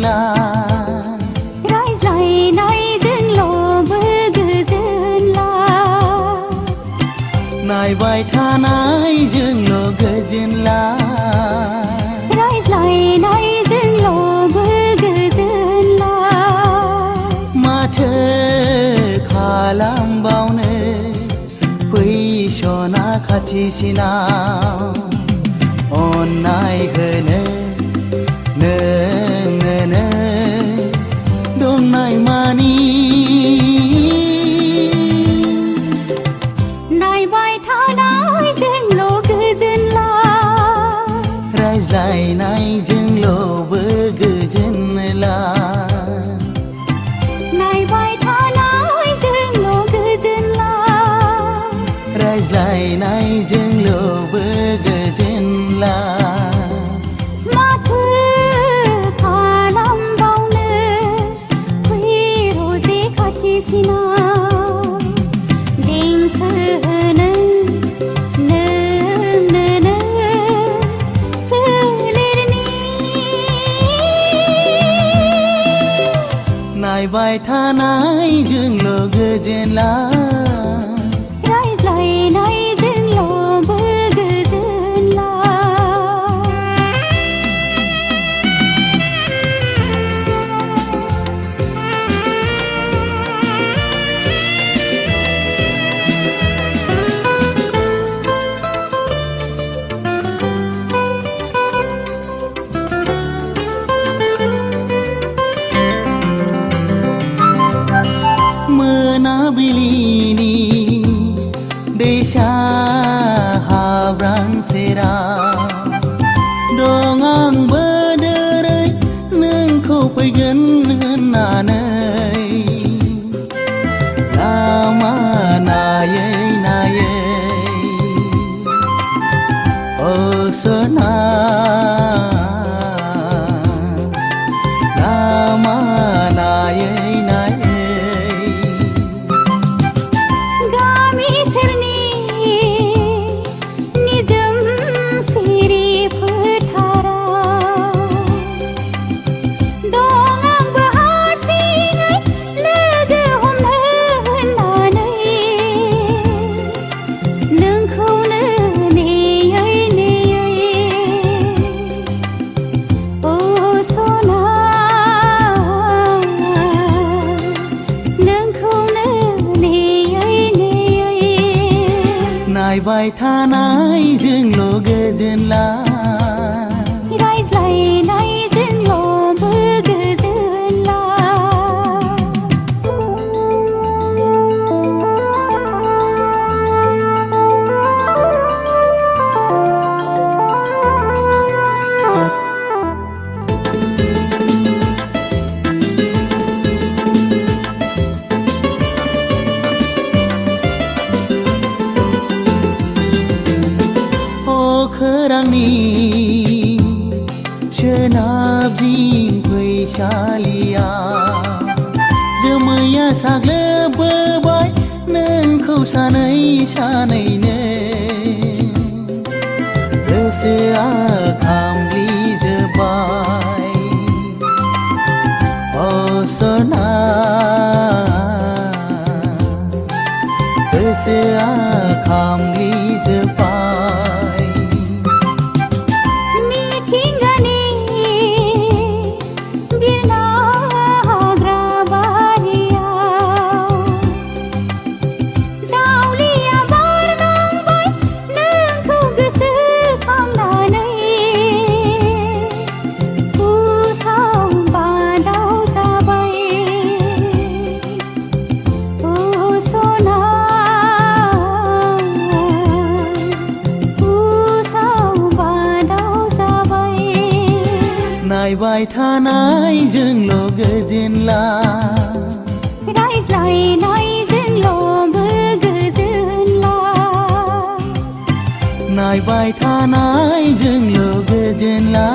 la rai zai nai dương lộ bơ gư dương la nai bai tha nai dương lo gajin la rai zai nai dương lộ bơ gư dương la ma the khalam baune pui shona khachi sina on nai hene ne dong nai mani nai bai tha nai dương lộ gư dương la rai zai nai dương lo bơ gư jin la nai bai tha nai dương lộ gư dương la rai zai nai dương lo bơ gư jin la ma thư kha lam bao nơ quy rozi khati sina ding thư nơ nơ sư lir ni nai bai tha nai dương lo gư jin la rai zai nai dương lộ bơ gư dương la menabilini desa habrang sera dongang bederai neng khâu pai gen nanai lama nayai o sona lama nayai गामी सेरनि निजोम सिरि फोथारा दं आंबो हारसिङै लोगो हमनो होननानै नोंखौनो नेयै ओ सना नोंखौनो nai bai tha nai dương lo gajin la rai zai nai dương lộ bơ gư dương la khărangni chenab jing phai shalia jemaya sagle bebai neng khâu sanai ne resea khamli jebai o sona resea khamli jebai मिथिंगानि बिरना हाग्रा बारियाव जावलिया बारनांबाय नोंखौ गोसोखांनानै उसाव बादाव जाबाय ओ सना nai bai tha nai dương lo gajin la rai zai nai dương lộ bơ gư dương la nai bai tha nai dương lo gajin la